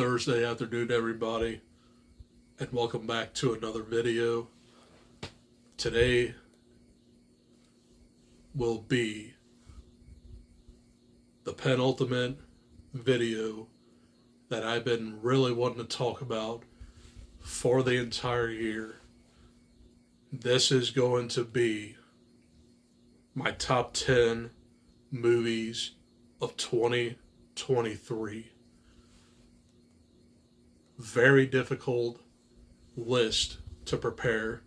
Thursday afternoon, everybody, and welcome back to another video. Today will be the penultimate video that I've been really wanting to talk about for the entire year. This is going to be my top 10 movies of 2023. Very difficult list to prepare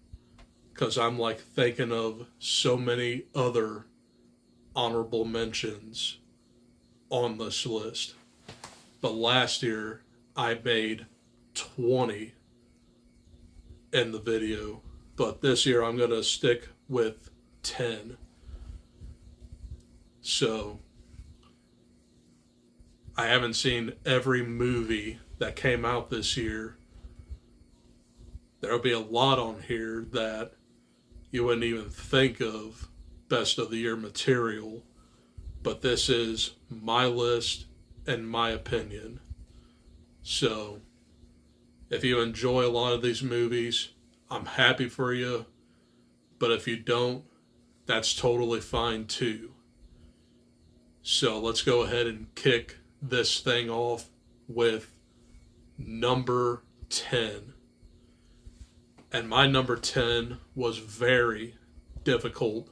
because I'm like thinking of so many other honorable mentions on this list. But last year I made 20 in the video, but this year I'm going to stick with 10. So I haven't seen every movie that came out this year. There'll be a lot on here that you wouldn't even think of best of the year material, but this is my list and my opinion. So if you enjoy a lot of these movies, I'm happy for you, but if you don't, that's totally fine too. So let's go ahead and kick this thing off with number 10. And my number 10 was very difficult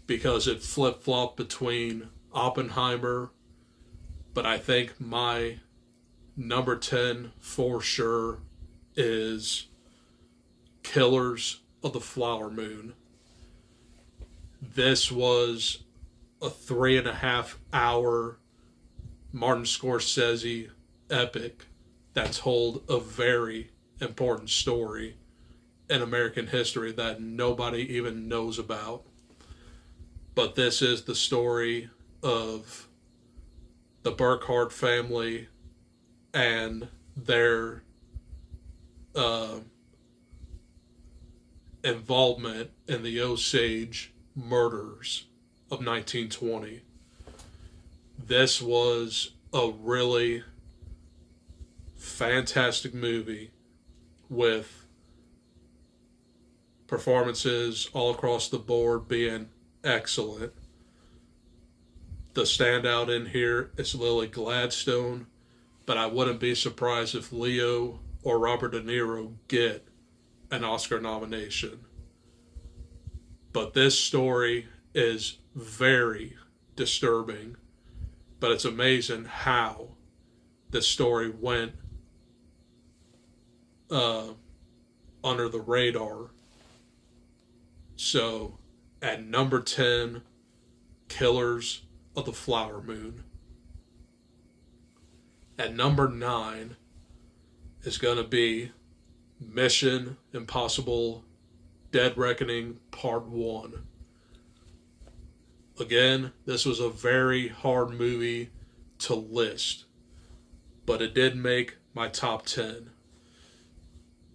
because it flip-flopped between Oppenheimer, but I think my number 10 for sure is Killers of the Flower Moon. This was a 3.5 hour Martin Scorsese epic that told a very important story in American history that nobody even knows about. But this is the story of the Burkhart family and their involvement in the Osage murders of 1920. This was a really fantastic movie with performances all across the board being excellent. The standout in here is Lily Gladstone, but I wouldn't be surprised if Leo or Robert De Niro get an Oscar nomination. But this story is very disturbing, but it's amazing how this story went under the radar. So at number 10, Killers of the Flower Moon. At number 9 is going to be Mission Impossible Dead Reckoning Part 1. Again, this was a very hard movie to list, but it did make my top 10.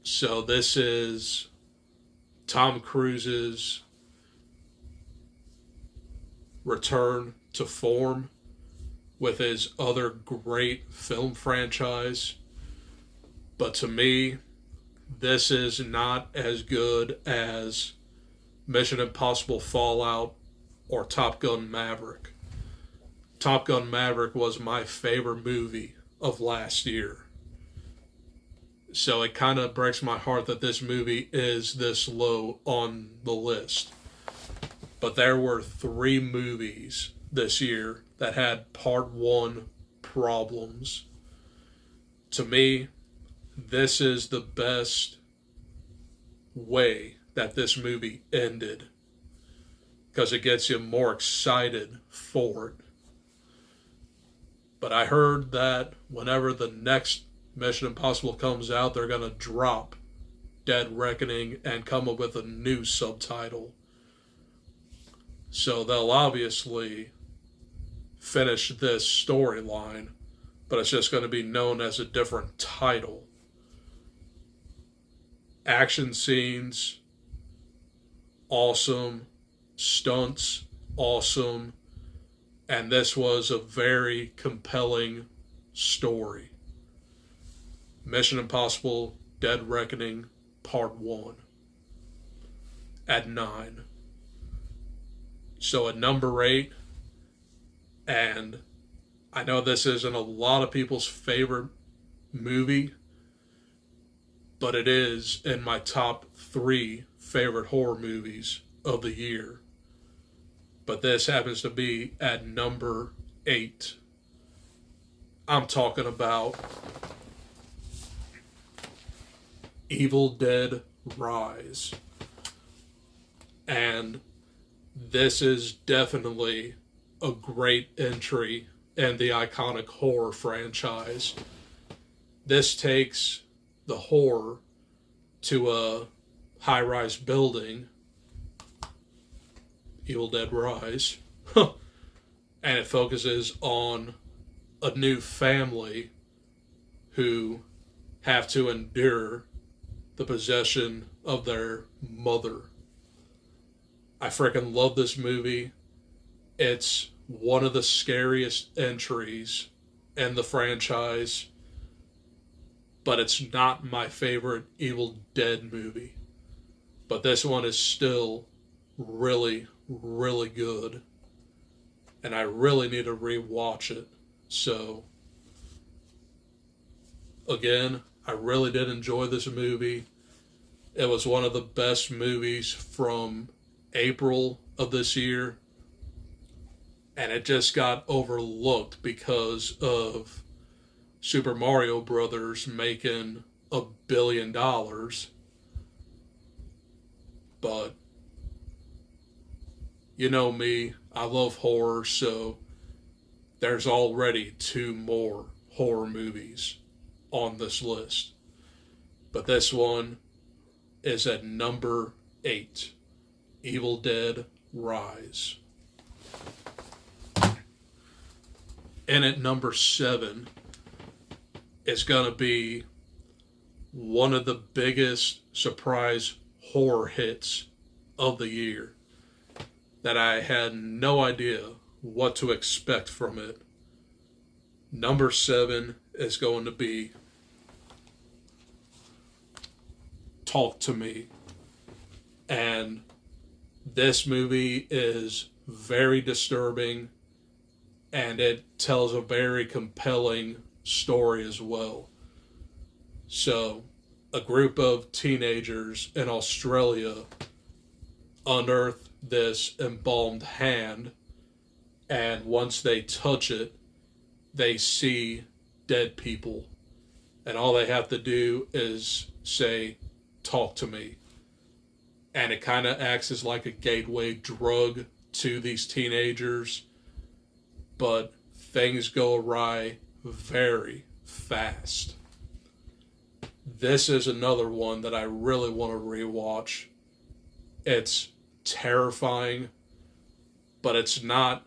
So this is Tom Cruise's return to form with his other great film franchise. But to me, this is not as good as Mission Impossible Fallout or Top Gun Maverick. Top Gun Maverick was my favorite movie of last year. So it kind of breaks my heart that this movie is this low on the list. But there were 3 movies this year that had Part 1 problems. To me, this is the best way that this movie ended, because it gets you more excited for it. But I heard that whenever the next Mission Impossible comes out, they're going to drop Dead Reckoning and come up with a new subtitle. So they'll obviously finish this storyline, but it's just going to be known as a different title. Action scenes, awesome. Stunts, awesome. And this was a very compelling story. Mission Impossible Dead Reckoning Part 1 at 9. So at number 8, and I know this isn't a lot of people's favorite movie, but it is in my top 3 favorite horror movies of the year. But this happens to be at number 8. I'm talking about Evil Dead Rise. And this is definitely a great entry in the iconic horror franchise. This takes the horror to a high-rise building, Evil Dead Rise, and it focuses on a new family who have to endure the possession of their mother. I freaking love this movie. It's one of the scariest entries in the franchise, but it's not my favorite Evil Dead movie. But this one is still really, really good, and I really need to rewatch it. So, again, I really did enjoy this movie. It was one of the best movies from April of this year, and it just got overlooked because of Super Mario Brothers making $1 billion. But you know me, I love horror, so there's already 2 more horror movies on this list. But this one is at number 8, Evil Dead Rise. And at number 7 is going to be one of the biggest surprise horror hits of the year that I had no idea what to expect from it. Number 7 is going to be Talk to Me. And this movie is very disturbing, and it tells a very compelling story as well. So, a group of teenagers in Australia unearth this embalmed hand, and once they touch it, they see dead people. And all they have to do is say, "Talk to me." And it kind of acts as like a gateway drug to these teenagers. But things go awry very fast. This is another one that I really want to rewatch. It's terrifying, but it's not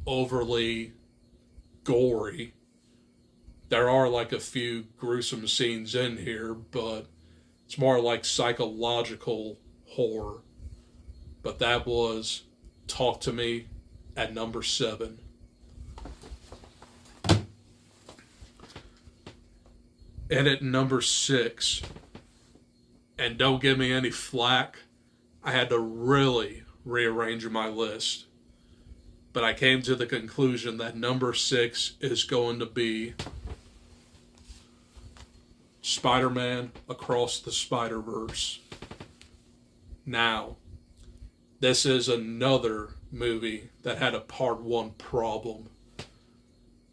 overly gory. There are like a few gruesome scenes in here, but it's more like psychological horror. But that was Talk to Me at number 7. And at number 6, and don't give me any flack, I had to really rearrange my list. But I came to the conclusion that number 6 is going to be Spider-Man Across the Spider-Verse. Now, this is another movie that had a part 1 problem.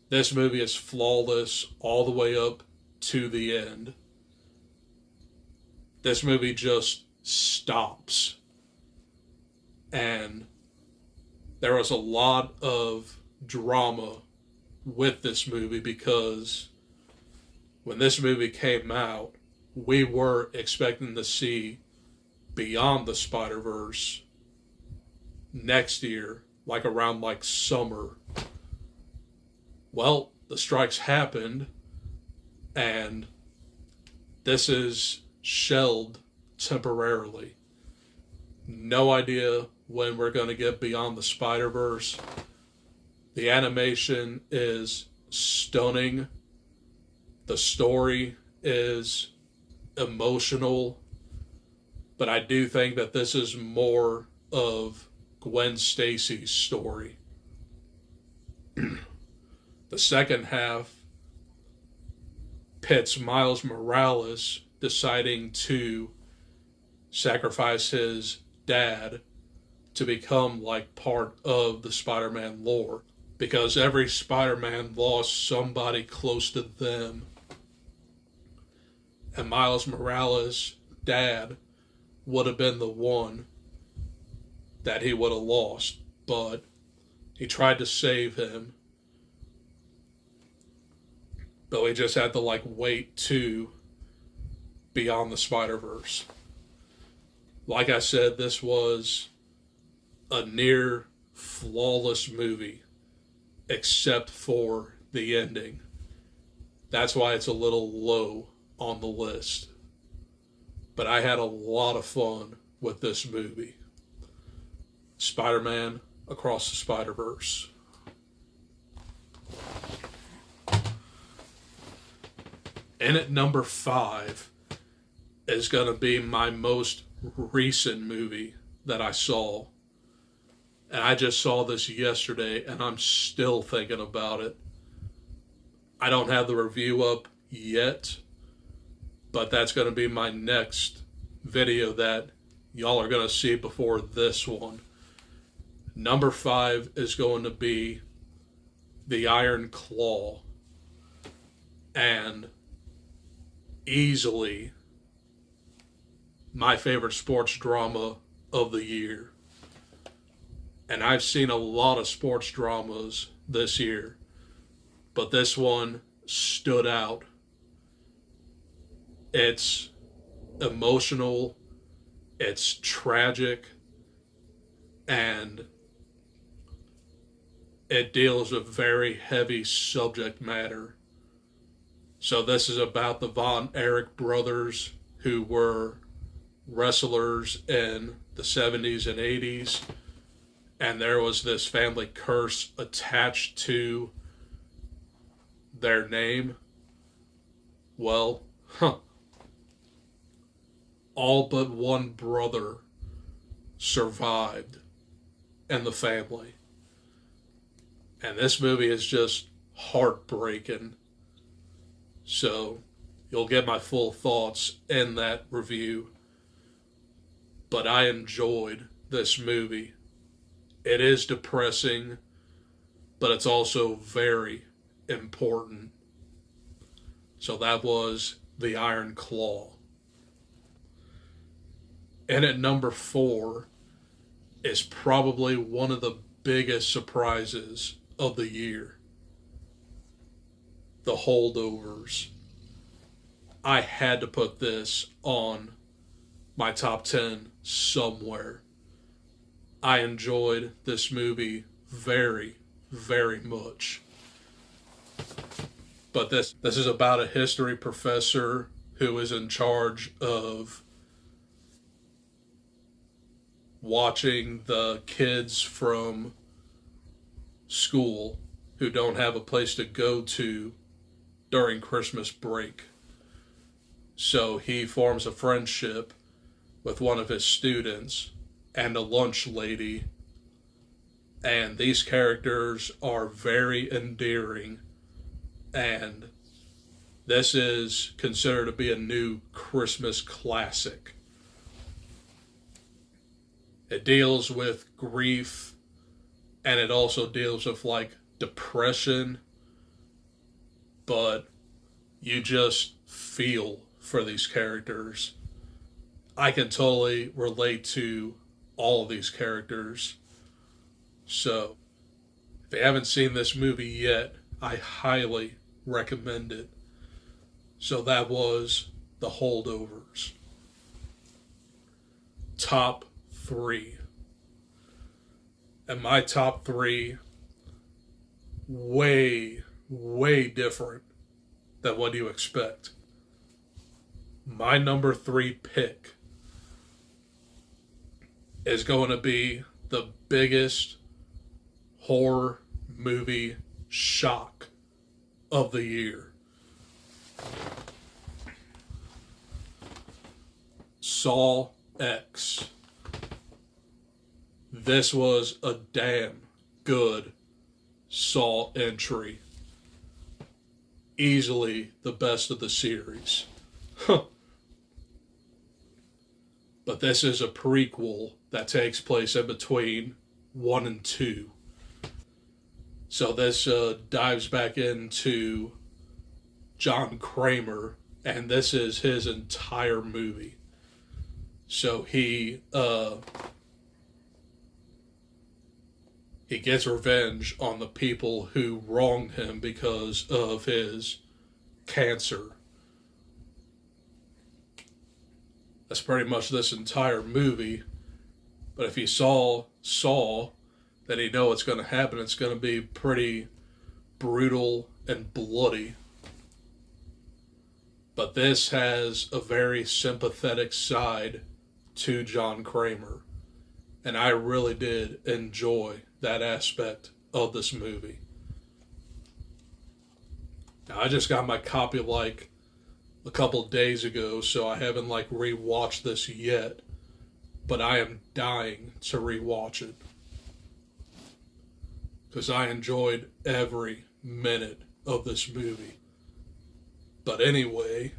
This movie is flawless all the way up to the end. This movie just stops. And there was a lot of drama with this movie because when this movie came out, we were expecting to see Beyond the Spider-Verse next year, like around like summer. Well, the strikes happened, and this is shelved temporarily. No idea when we're going to get Beyond the Spider-Verse. The animation is stunning. The story is emotional, but I do think that this is more of Gwen Stacy's story. The second half pits Miles Morales deciding to sacrifice his dad to become like part of the Spider-Man lore, because every Spider-Man lost somebody close to them, and Miles Morales' dad would have been the one that he would have lost, but he tried to save him, but we just had to wait to Beyond the Spider-Verse. Like I said, this was a near flawless movie, except for the ending. That's why it's a little low on the list. But I had a lot of fun with this movie. Spider-Man Across the Spider-Verse. And at number 5 is going to be my most recent movie that I saw. And I just saw this yesterday and I'm still thinking about it. I don't have the review up yet, but that's going to be my next video that y'all are going to see before this one. Number 5 is going to be The Iron Claw. And easily my favorite sports drama of the year. And I've seen a lot of sports dramas this year, but this one stood out. It's emotional, it's tragic, and it deals with very heavy subject matter. So this is about the Von Erich brothers, who were wrestlers in the 70s and 80s. And there was this family curse attached to their name. Well, all but one brother survived in the family. And this movie is just heartbreaking. So you'll get my full thoughts in that review. But I enjoyed this movie. It is depressing, but it's also very important. So that was The Iron Claw. And at number 4 is probably one of the biggest surprises of the year. The Holdovers. I had to put this on my top 10 somewhere. I enjoyed this movie very, very much. But this is about a history professor who is in charge of watching the kids from school who don't have a place to go to during Christmas break. So he forms a friendship with one of his students and a lunch lady, and these characters are very endearing, and this is considered to be a new Christmas classic. It deals with grief, and it also deals with depression, but you just feel for these characters. I can totally relate to all of these characters. So, if you haven't seen this movie yet, I highly recommend it. So that was The Holdovers. Top 3. And my top 3, way, way different than what you expect. My number 3 pick is going to be the biggest horror movie shock of the year. Saw X. This was a damn good Saw entry. Easily the best of the series. But this is a prequel that takes place in between 1 and 2. So this dives back into John Kramer, and this is his entire movie. So he gets revenge on the people who wronged him because of his cancer. That's pretty much this entire movie. But if you saw then you know what's going to happen. It's going to be pretty brutal and bloody. But this has a very sympathetic side to John Kramer. And I really did enjoy that aspect of this movie. Now, I just got my copy like a couple days ago, so I haven't like rewatched this yet. But I am dying to rewatch it. Because I enjoyed every minute of this movie. But anyway,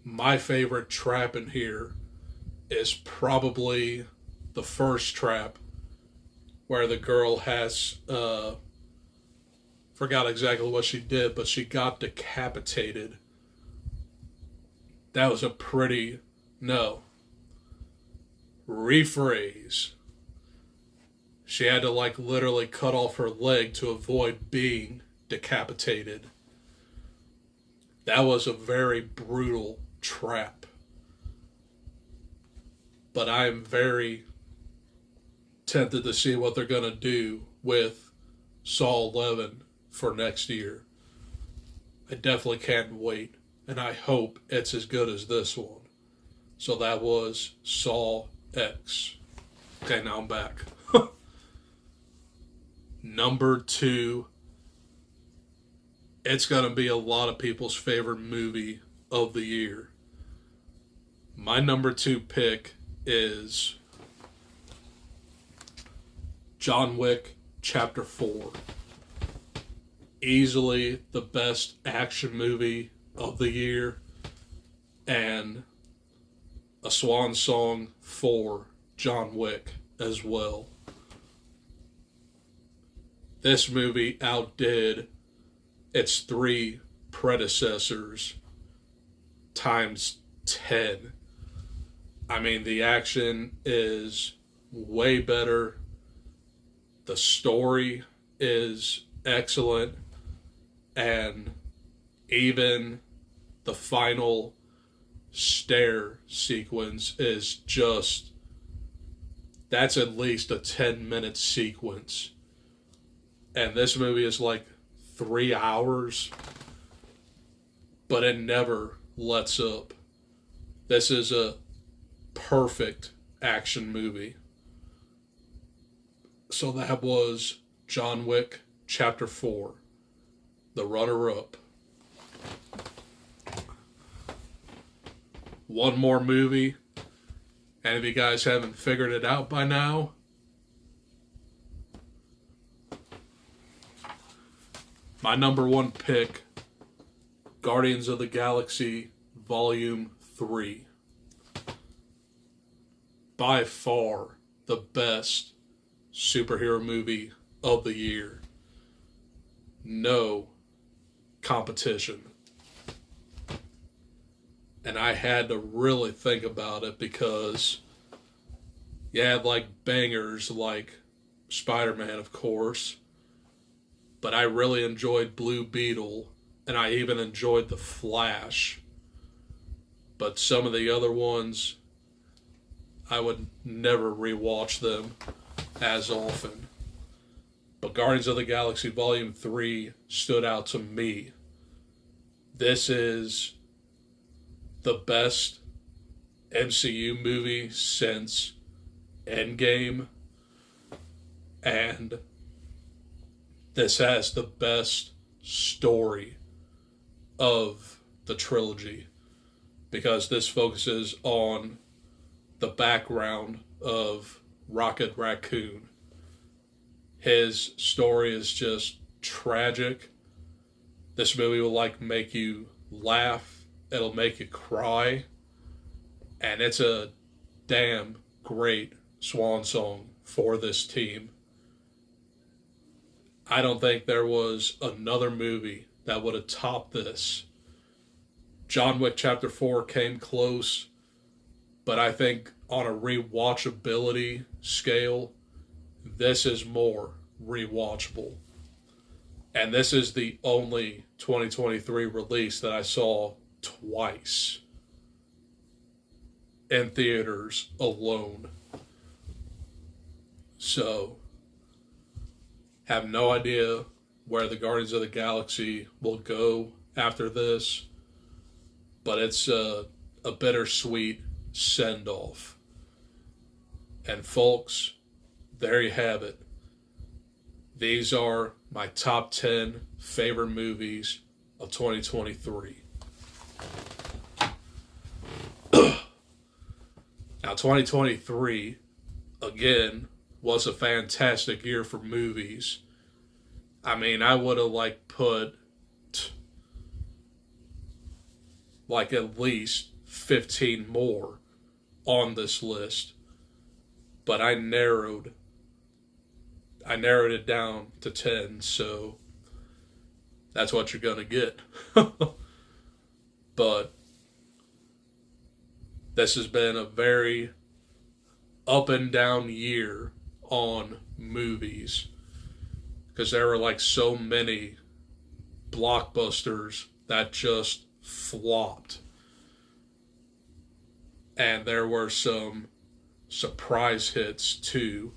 my favorite trap in here is probably the first trap where the girl has forgot exactly what she did, but she got decapitated. That was a pretty rephrase. She had to like literally cut off her leg to avoid being decapitated. That was a very brutal trap. But I am very tempted to see what they're going to do with Saw 11 for next year. I definitely can't wait, and I hope it's as good as this one. So that was Saw X. Okay, now I'm back. Number 2, it's going to be a lot of people's favorite movie of the year. My number 2 pick is John Wick Chapter 4. Easily the best action movie of the year, and a swan song for John Wick as well. This movie outdid its 3 predecessors times 10. I mean, the action is way better. The story is excellent. And even the final stair sequence is just, that's at least a 10-minute sequence. And this movie is like 3 hours, but it never lets up. This is a perfect action movie. So that was John Wick Chapter 4, the runner-up. One more movie, and if you guys haven't figured it out by now, my number 1 pick, Guardians of the Galaxy Volume 3. By far the best superhero movie of the year. No competition. And I had to really think about it because you had like bangers like Spider-Man, of course. But I really enjoyed Blue Beetle, and I even enjoyed The Flash. But some of the other ones, I would never rewatch them as often. But Guardians of the Galaxy Volume 3 stood out to me. This is the best MCU movie since Endgame. And this has the best story of the trilogy. because this focuses on the background of Rocket Raccoon. His story is just tragic. This movie will make you laugh. It'll make you cry. And it's a damn great swan song for this team. I don't think there was another movie that would have topped this. John Wick Chapter 4 came close, but I think on a rewatchability scale, this is more rewatchable. And this is the only 2023 release that I saw twice in theaters alone. So, have no idea where the Guardians of the Galaxy will go after this, but it's a bittersweet send-off. And folks, there you have it. These are my top 10 favorite movies of 2023. Now, 2023, again, was a fantastic year for movies. I mean, I would have put at least 15 more on this list, but I narrowed it down to 10, so that's what you're gonna get. But this has been a very up and down year on movies, because there were so many blockbusters that just flopped, and there were some surprise hits too,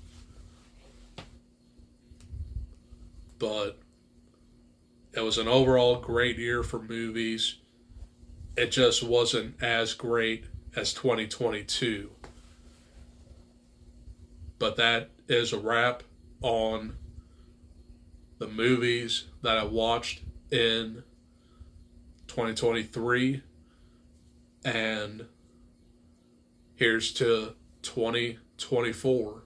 but it was an overall great year for movies. It just wasn't as great as 2022. But that is a wrap on the movies that I watched in 2023. And here's to 2024.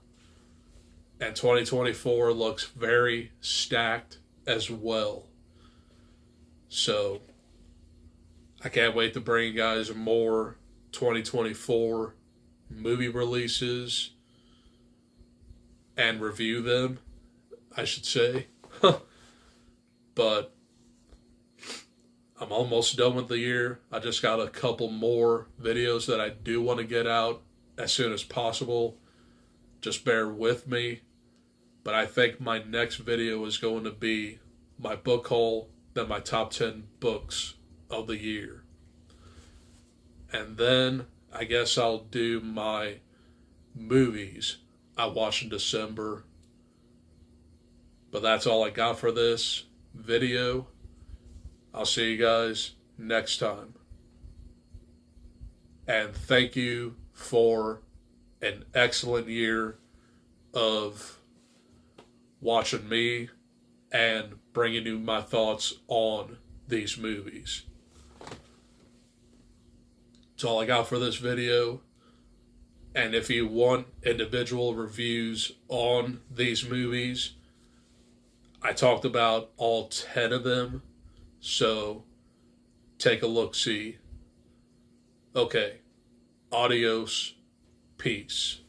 And 2024 looks very stacked as well. So I can't wait to bring you guys more 2024 movie releases and review them, I should say. But I'm almost done with the year. I just got a couple more videos that I do want to get out as soon as possible. Just bear with me. But I think my next video is going to be my book haul, then my top 10 books of the year. And then I guess I'll do my movies I watched in December. But that's all I got for this video. I'll see you guys next time. And thank you for an excellent year of watching me and bringing you my thoughts on these movies. That's all I got for this video. And if you want individual reviews on these movies, I talked about all 10 of them, so take a look-see. Okay, adios, peace.